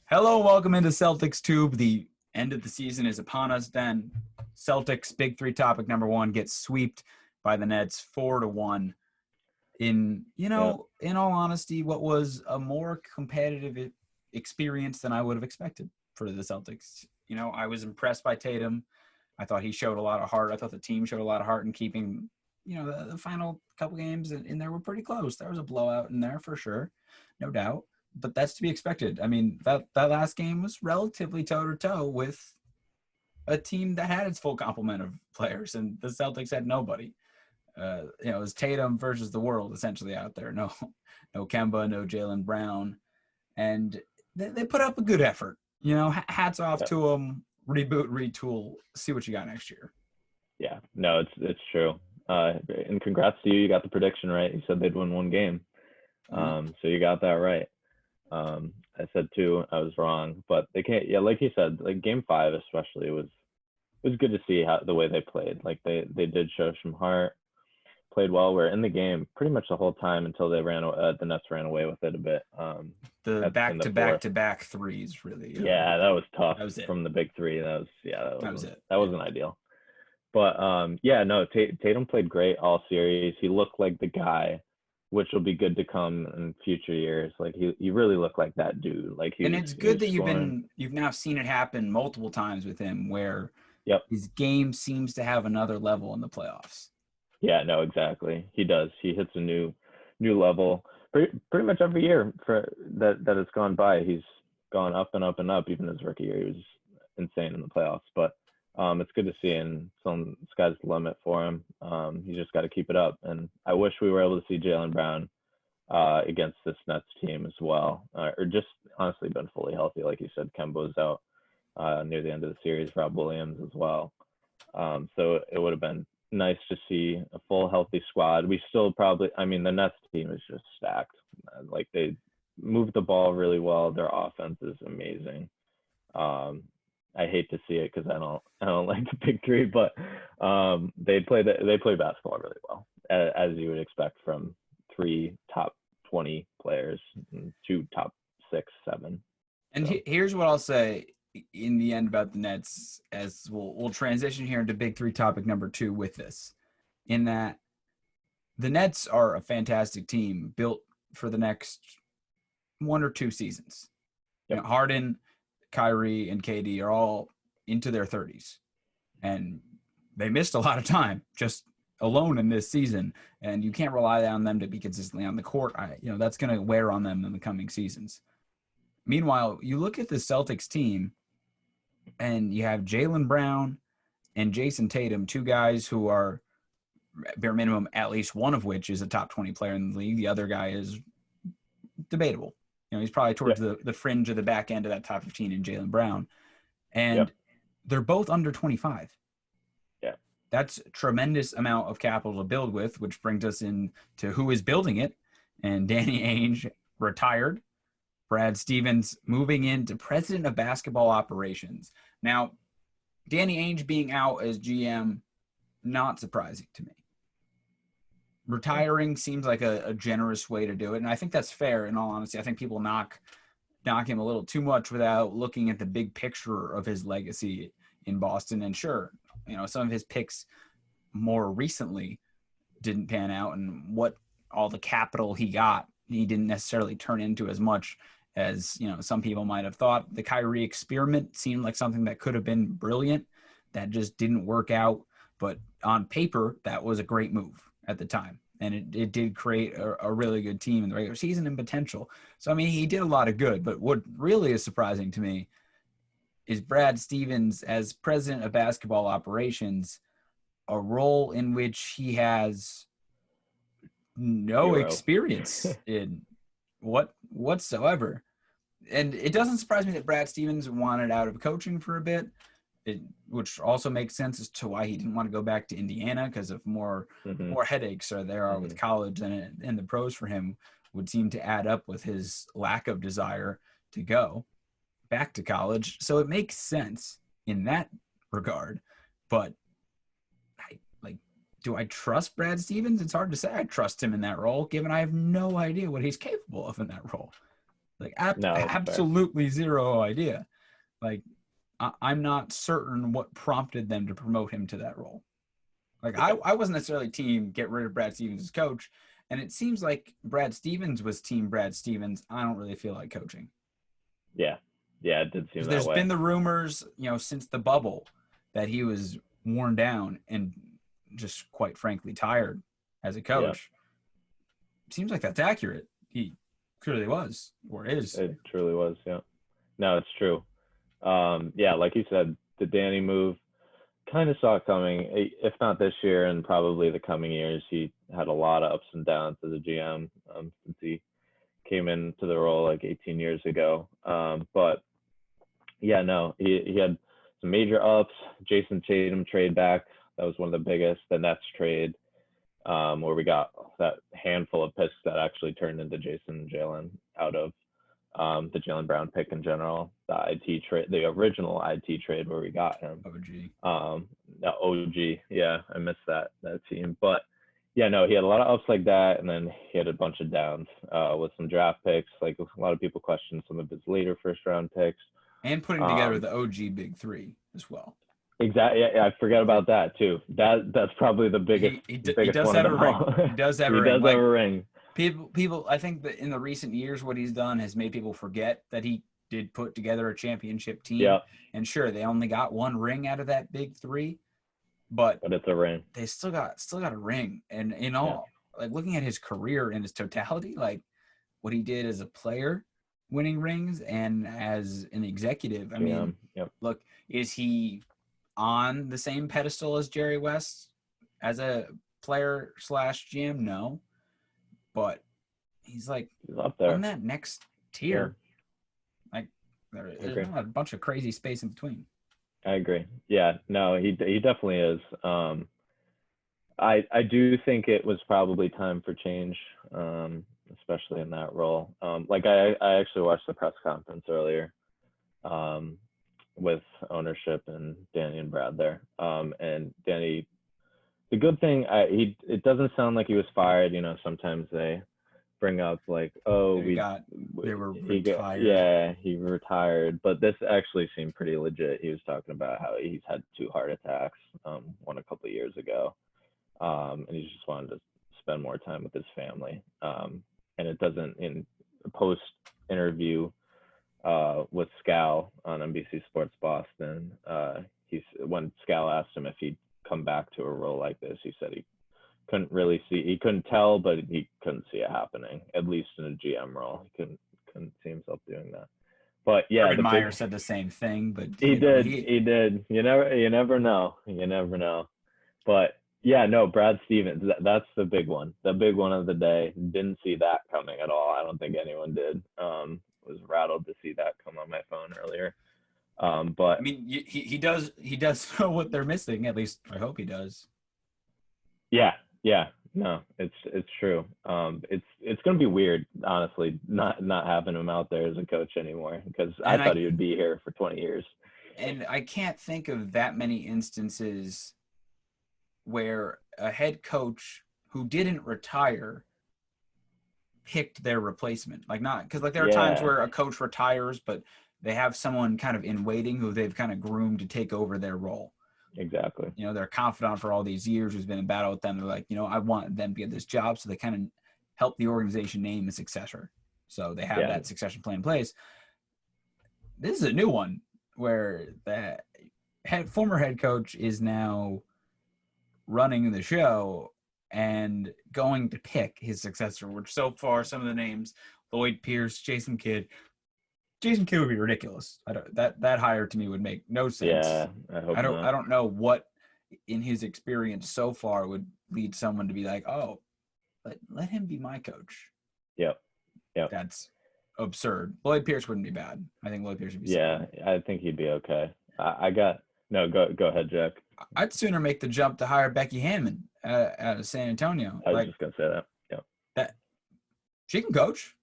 Hello, welcome into Celtics Tube. The end of the season is upon us. Then Celtics big three topic number one gets swept by the Nets 4-1. In all honesty, what was a more competitive experience than I would have expected for the Celtics. I was impressed by Tatum. I thought he showed a lot of heart. I thought the team showed a lot of heart in keeping, the final couple games in there were pretty close. There was a blowout in there for sure, no doubt. But that's to be expected. I mean, that last game was relatively toe-to-toe with a team that had its full complement of players, and the Celtics had nobody. It was Tatum versus the world essentially out there. No Kemba, no Jaylen Brown, and they put up a good effort. Hats off to them. Reboot, retool. See what you got next year. Yeah, no, it's true. And congrats to you. You got the prediction right. You said they'd win one game. So you got that right. I said two, I was wrong, but they can't. Yeah, like you said, like Game 5 especially was good to see the way they played. Like they did show some heart, played well. We're in the game pretty much the whole time until they the Nets ran away with it a bit. The back-to-back threes really. Yeah, that was tough. That was it. From the big three. That was it. That wasn't ideal. But Tatum played great all series. He looked like the guy, which will be good to come in future years. Like he really looked like that dude. And it's good that you've now seen it happen multiple times with him, where his game seems to have another level in the playoffs. Yeah, no, exactly. He does. He hits a new level pretty much every year for that has gone by. He's gone up and up and up. Even his rookie year, he was insane in the playoffs. But it's good to see, and sky's the limit for him. He's just got to keep it up. And I wish we were able to see Jaylen Brown against this Nets team as well, or just honestly been fully healthy. Like you said, Kemba's out near the end of the series, Rob Williams as well. So it would have been nice to see a full healthy squad. We still the Nets team is just stacked. Like they move the ball really well. Their offense is amazing. I hate to see it because I don't like the big three, but they play basketball really well, as you would expect from 3 top 20 players and 2 top 6, 7. And here's what I'll say in the end about the Nets, as we'll transition here into big three topic number 2 with this, in that the Nets are a fantastic team built for the next 1 or 2 seasons. Yep. Harden, Kyrie, and KD are all into their 30s, and they missed a lot of time just alone in this season, and you can't rely on them to be consistently on the court. That's going to wear on them in the coming seasons. Meanwhile, you look at the Celtics team, and you have Jaylen Brown and Jason Tatum, 2 guys who are bare minimum, at least one of which is a top 20 player in the league. The other guy is debatable. He's probably towards the fringe of the back end of that top 15 in Jaylen Brown. And they're both under 25. Yeah. That's a tremendous amount of capital to build with, which brings us into who is building it. And Danny Ainge retired. Brad Stevens moving into president of basketball operations. Now, Danny Ainge being out as GM, not surprising to me. Retiring seems like a generous way to do it, and I think that's fair. In all honesty, I think people knock him a little too much without looking at the big picture of his legacy in Boston. And sure, some of his picks more recently didn't pan out, and what all the capital he got, he didn't necessarily turn into as much as some people might have thought. The Kyrie experiment seemed like something that could have been brilliant, that just didn't work out. But on paper, that was a great move at the time. And it did create a really good team in the regular season and potential. So, he did a lot of good. But what really is surprising to me is Brad Stevens as president of basketball operations, a role in which he has no experience in whatsoever. And it doesn't surprise me that Brad Stevens wanted out of coaching for a bit. Which also makes sense as to why he didn't want to go back to Indiana, because of more headaches there are with college and the pros for him would seem to add up with his lack of desire to go back to college. So it makes sense in that regard. But do I trust Brad Stevens? It's hard to say I trust him in that role, given I have no idea what he's capable of in that role. Like No, that's fair. absolutely zero idea. Like I'm not certain what prompted them to promote him to that role. Like I wasn't necessarily team get rid of Brad Stevens as coach, and it seems like Brad Stevens was team Brad Stevens. I don't really feel like coaching. Yeah. Yeah, it did seem Because that there's been way. the rumors, since the bubble that he was worn down and just quite frankly tired as a Yeah, coach. Seems like that's accurate. He clearly was or is. it truly was. Yeah. No, it's true. Yeah, like you said, the Danny move kind of saw it coming. If not this year, and probably the coming years. He had a lot of ups and downs as a GM since he came into the role like 18 years ago. But yeah, no, he had some major ups. Jason Tatum trade back. That was one of the biggest. The Nets trade, where we got that handful of picks that actually turned into Jason and Jalen out of the Jalen Brown pick in general, the IT trade, the original IT trade where we got him. OG. The OG, yeah, I missed that team, but yeah, no, he had a lot of ups like that, and then he had a bunch of downs with some draft picks. Like a lot of people questioned some of his later first round picks. And putting together Um, the OG Big Three as well. exactly, yeah, I forgot about that too. That's probably the He biggest does one of have a them ring. all. He does have a He ring. does have Like a ring. people I think that in the recent years what he's done has made people forget that he did put together a championship team. Yeah, And sure, they only got one ring out of that Big Three, but but it's a ring. they still got a ring. And in Yeah, all, like looking at his career in his totality, like what he did as a player, winning rings, and as an executive. I mean, GM. Yep. look, is he on the same pedestal as Jerry West as a player slash GM? No, but he's like He's up on there. that next Yeah, tier. Like I there's agree. not a bunch of crazy space in between. I agree. Yeah, no, he definitely is. I do think it was probably time for change, especially in that role. Like I actually watched the press conference earlier, um, with ownership and Danny and Brad there. And Danny, the good thing, it doesn't sound like he was fired. You know, sometimes they bring up like, oh, They were he got, retired. yeah, he retired, but this actually seemed pretty legit. He was talking about how he's had 2 heart attacks, one a couple of years ago, and he just wanted to spend more time with his family. And it doesn't, in a post interview with Scal on NBC Sports Boston, when Scal asked him if he'd come back to a role like this, he said he couldn't tell, but he couldn't see it happening, at least in a GM role. He couldn't see himself doing that. But yeah, Urban the big Meyer said the same thing, but he did, he did. You never know. You never know. But yeah, no, Brad Stevens, that's the big one. The big one of the day. Didn't see that coming at all. I don't think anyone did. Was rattled to see that come on my phone earlier. I But mean, he does know what they're missing. At least I hope he does. yeah, yeah, no, it's true. It's gonna be weird, honestly, not having him out there as a coach anymore, because I And thought I he would be here for 20 years. and I can't think of that many instances where a head coach who didn't retire picked their replacement. Like not because like there are times Yeah, where a coach retires, but they have someone kind of in waiting who they've kind of groomed to take over their role. exactly. They're confidant for all these years who's been in battle with them. They're like, I want them to get this job. So they kind of help the organization name a successor. So they have Yeah, that succession plan in place. This is a new one where the former head coach is now running the show and going to pick his successor, which so far some of the names, Lloyd Pierce, Jason Kidd. Jason Kidd would be ridiculous. That hire to me would make no sense. yeah. I hope I not. don't know what in his experience so far would lead someone to be like, oh, let him be my coach. Yep, yep. That's absurd. Lloyd Pierce wouldn't be bad. I think Lloyd Pierce would be Yeah, solid. I think he'd be okay. I got no. Go ahead, Jack. I'd sooner make the jump to hire Becky Hammond out of San Antonio. I was Like just gonna say that. Yep, that, she can coach.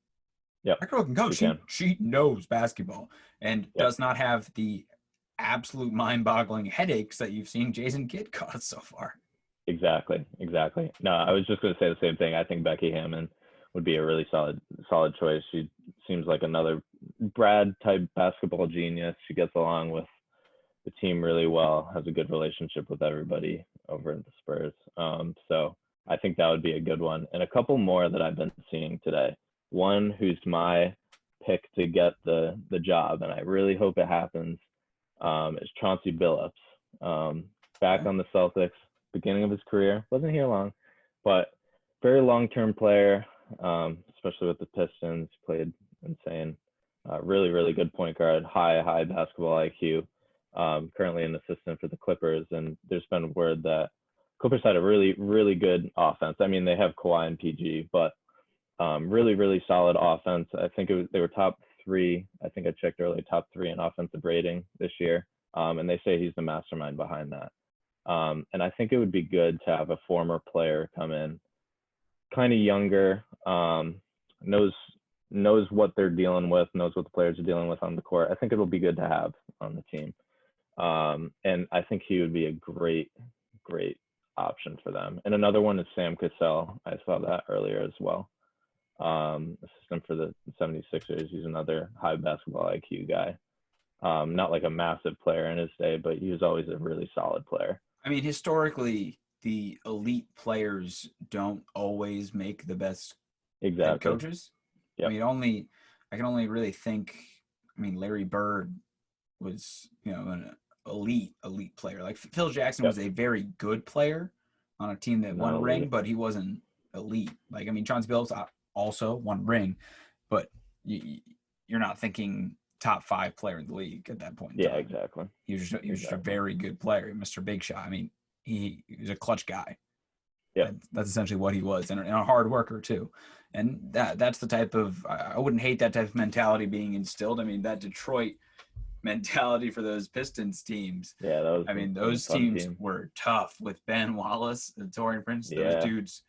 yep. That girl can coach. She can. She knows basketball and Yep. does not have the absolute mind-boggling headaches that you've seen Jason Kidd cause so far. Exactly. No, I was just gonna say the same thing. I think Becky Hammond would be a really solid choice. She seems like another Brad type basketball genius. She gets along with the team really well, has a good relationship with everybody over at the Spurs. So I think that would be a good one. And a couple more that I've been seeing today. One who's my pick to get the job, and I really hope it happens, is Chauncey Billups. Back on the Celtics, beginning of his career. Wasn't here long, but very long-term player, especially with the Pistons. Played insane. Really, really good point guard. High basketball IQ. Currently an assistant for the Clippers, and there's been word that Clippers had a really, really good offense. I mean, they have Kawhi and PG, but really, really solid offense. I think they were top 3. I think I checked earlier, top 3 in offensive rating this year. And they say he's the mastermind behind that. And I think it would be good to have a former player come in, kind of younger, knows what they're dealing with, knows what the players are dealing with on the court. I think it'll be good to have on the team. And I think he would be a great option for them. And another one is Sam Cassell. I saw that earlier as well. Assistant for the 76ers. He's another high basketball IQ guy. Not like a massive player in his day, but he was always a really solid player. I mean, historically, the elite players don't always make the best head coaches. Yep. I mean, I can only really think. I mean, Larry Bird was, an elite player. Like Phil Jackson was a very good player on a team that won a ring, but he wasn't elite. Like, I mean, Chauncey Billups also won a ring, but you're not thinking top 5 player in the league at that point. Yeah, exactly. He was just a very good player, Mr. Big Shot. I mean, he was a clutch guy. Yeah, that's essentially what he was, and a hard worker too. And that's the type of, I wouldn't hate that type of mentality being instilled. I mean, that Detroit mentality for those Pistons teams. Yeah, those teams were tough with Ben Wallace and Taurean Prince. Those dudes,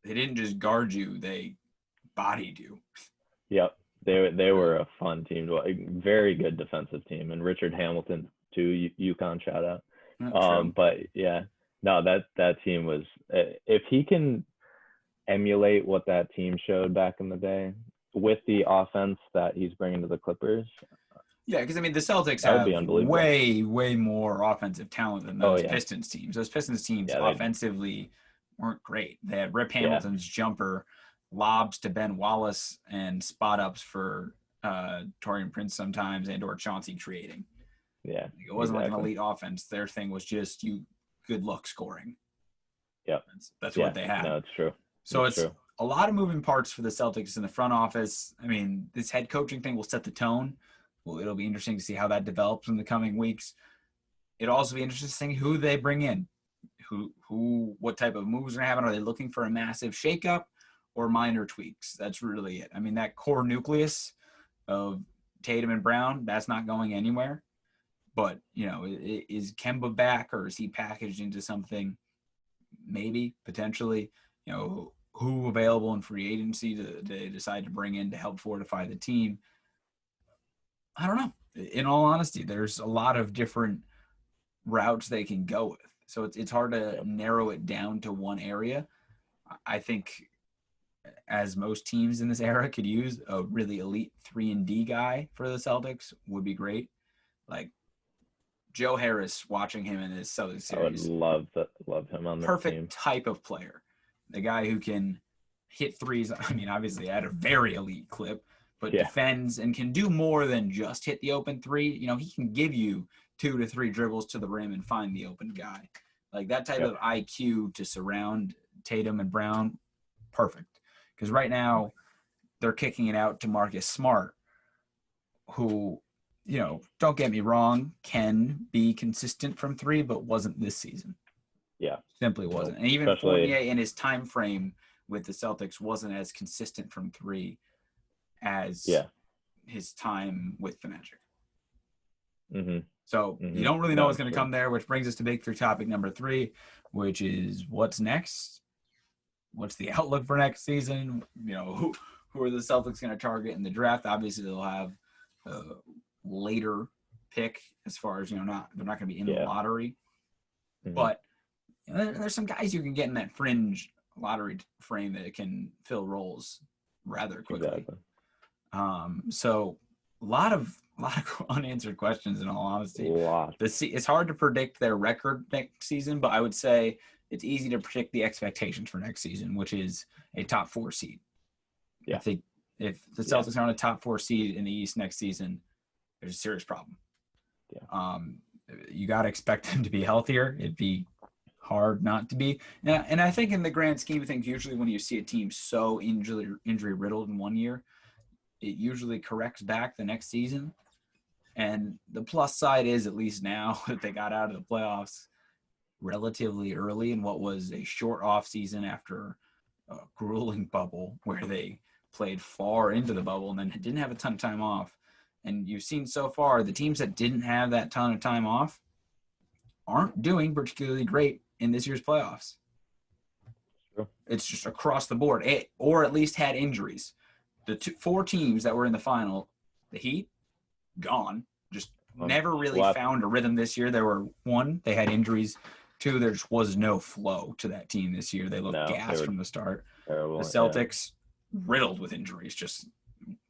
they didn't just guard you; they bodied you. Yep. They were a fun team, a very good defensive team, and Richard Hamilton too. UConn shout out. But yeah, no, that team was. If he can emulate what that team showed back in the day with the offense that he's bringing to the Clippers. Yeah, because I mean the Celtics have way more offensive talent than those Pistons teams. Those Pistons teams offensively weren't great. They had Rip Hamilton's jumper, lobs to Ben Wallace, and spot ups for Taurean Prince sometimes, and or Chauncey creating. Yeah, it wasn't like an elite offense. Their thing was just good luck scoring. Yep, that's what they had. No, it's true. So it's a lot of moving parts for the Celtics in the front office. I mean, this head coaching thing will set the tone. Well, it'll be interesting to see how that develops in the coming weeks. It'll also be interesting to see who they bring in, what type of moves are happening. Are they looking for a massive shakeup or minor tweaks? That's really it. I mean, that core nucleus of Tatum and Brown, that's not going anywhere. But, is Kemba back, or is he packaged into something? Maybe, potentially. Who available in free agency they decide to bring in to help fortify the team? I don't know. In all honesty, there's a lot of different routes they can go with. So it's hard to narrow it down to one area. I think, as most teams in this era could use, a really elite 3-and-D guy for the Celtics would be great. Like Joe Harris, watching him in his Celtics series. I would love him on the team. Perfect type of player. The guy who can hit threes. I mean, obviously at a very elite clip, but defends and can do more than just hit the open three. He can give you 2 to 3 dribbles to the rim and find the open guy. Like that type of IQ to surround Tatum and Brown, perfect. Because right now they're kicking it out to Marcus Smart, who, don't get me wrong, can be consistent from 3, but wasn't this season. Yeah. Simply wasn't. And even Fournier in his time frame with the Celtics wasn't as consistent from 3 as his time with the Magic. Mm-hmm. So you don't really know what's going to come there, which brings us to big 3 topic number 3, which is what's next? What's the outlook for next season? Who are the Celtics going to target in the draft? Obviously, they'll have a later pick as far as, they're not going to be in the lottery. Mm-hmm. But there's some guys you can get in that fringe lottery frame that can fill roles rather quickly. Exactly. So a lot of unanswered questions, in all honesty. Lot. It's hard to predict their record next season, but I would say it's easy to predict the expectations for next season, which is a top 4 seed. Yeah. I think if the Celtics are on a top 4 seed in the East next season, there's a serious problem. Yeah. You got to expect them to be healthier. It'd be hard not to be. And I think in the grand scheme of things, usually when you see a team so injury riddled in one year, it usually corrects back the next season. And the plus side is, at least now, that they got out of the playoffs relatively early in what was a short off season after a grueling bubble where they played far into the bubble and then didn't have a ton of time off. And you've seen so far the teams that didn't have that ton of time off aren't doing particularly great in this year's playoffs. Sure. It's just across the board, or at least had injuries. The 4 teams that were in the final, the Heat, gone. Just never really found a rhythm this year. There were 1, they had injuries. 2, there just was no flow to that team this year. They looked gassed from the start. Terrible, the Celtics, riddled with injuries. Just,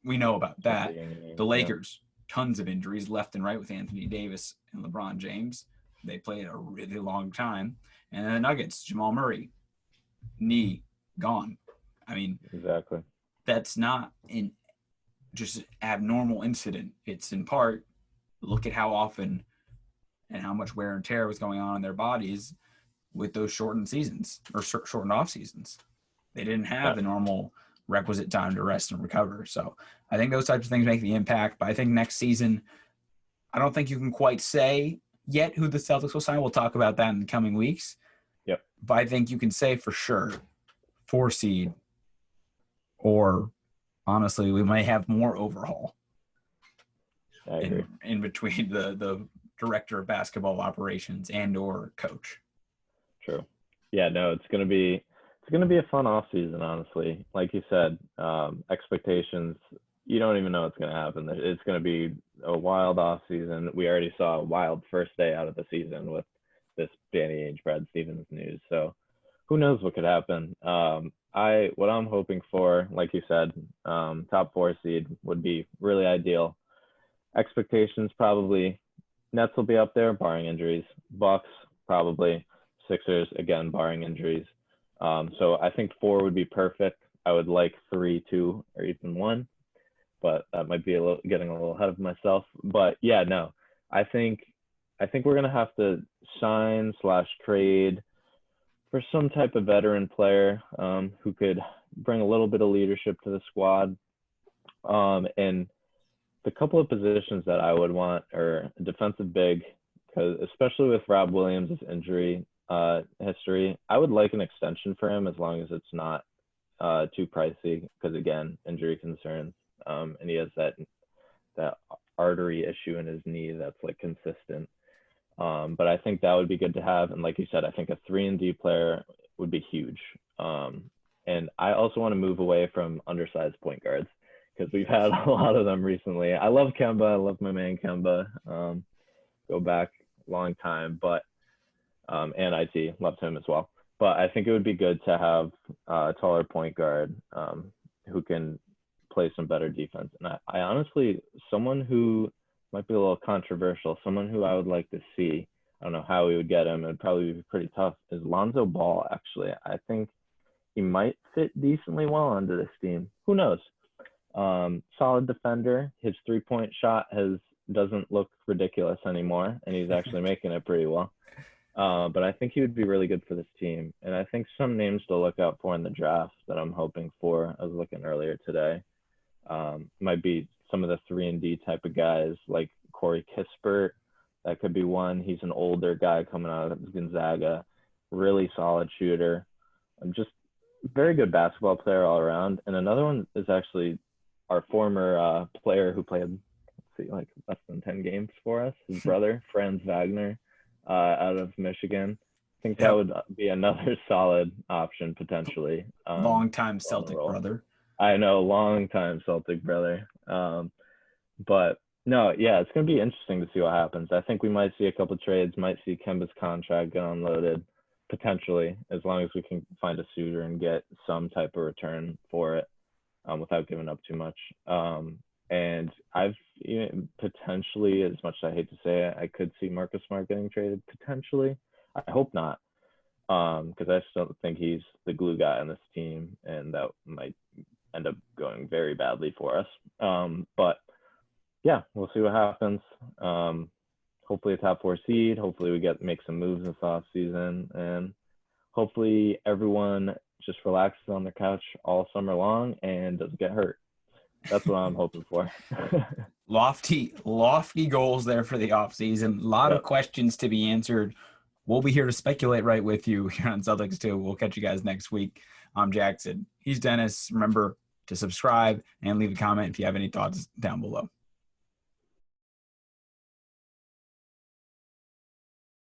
we know about that. The Lakers, tons of injuries left and right with Anthony Davis and LeBron James. They played a really long time. And then the Nuggets, Jamal Murray, knee, gone. I mean, exactly. That's not just an abnormal incident. It's in part, look at how often and how much wear and tear was going on in their bodies with those shortened seasons or shortened off seasons. They didn't have the normal requisite time to rest and recover. So I think those types of things make the impact. But I think next season, I don't think you can quite say yet who the Celtics will sign. We'll talk about that in the coming weeks. Yep. But I think you can say for sure 4 seed, or honestly, we might have more overhaul in between the director of basketball operations and or coach. True. Yeah, no, it's gonna be a fun off season, honestly. Like you said, expectations, you don't even know what's gonna happen. It's gonna be a wild off season. We already saw a wild first day out of the season with this Danny Ainge, Brad Stevens news. So who knows what could happen. What I'm hoping for, like you said, top 4 seed would be really ideal. Expectations, probably Nets will be up there, barring injuries. Bucks, probably. Sixers, again, barring injuries. So I think 4 would be perfect. I would like 3, 2, or even 1, but that might be getting a little ahead of myself. But yeah, no, I think we're gonna have to sign/trade for some type of veteran player who could bring a little bit of leadership to the squad. And the couple of positions that I would want are a defensive big, because especially with Rob Williams' injury history, I would like an extension for him as long as it's not too pricey, because again, injury concerns, and he has that artery issue in his knee that's like consistent. But I think that would be good to have. And like you said, I think a 3-and-D player would be huge. And I also want to move away from undersized point guards, because we've had a lot of them recently. I love Kemba. I love my man Kemba. Go back a long time, but and IT loved him as well. But I think it would be good to have a taller point guard who can play some better defense. And I honestly, someone who might be a little controversial, someone who I would like to see, I don't know how we would get him, it would probably be pretty tough, is Lonzo Ball, actually. I think he might fit decently well onto this team. Who knows? Solid defender. His 3-point shot doesn't look ridiculous anymore, and he's actually making it pretty well. But I think he would be really good for this team. And I think some names to look out for in the draft that I'm hoping for, I was looking earlier today, might be some of the 3-and-D type of guys, like Corey Kispert. That could be one. He's an older guy coming out of Gonzaga, really solid shooter. Just very good basketball player all around. And another one is actually our former player who played, like less than 10 games for us, his brother, Franz Wagner, out of Michigan. I think that would be another solid option potentially. Long-time Celtic brother. I know, long-time Celtic brother. But no, yeah, it's going to be interesting to see what happens. I think we might see a couple of trades, might see Kemba's contract get unloaded, potentially, as long as we can find a suitor and get some type of return for it. without giving up too much. And I've potentially, as much as I hate to say it, I could see Marcus Smart getting traded potentially. I hope not, because I still think he's the glue guy on this team, and that might end up going very badly for us. But yeah, we'll see what happens. Hopefully a top 4 seed. Hopefully we make some moves this off season, and hopefully everyone just relaxes on their couch all summer long and doesn't get hurt. That's what I'm hoping for. Lofty goals there for the offseason. A lot of questions to be answered. We'll be here to speculate right with you here on Celtics too. We'll catch you guys next week. I'm Jackson. He's Dennis. Remember to subscribe and leave a comment if you have any thoughts down below.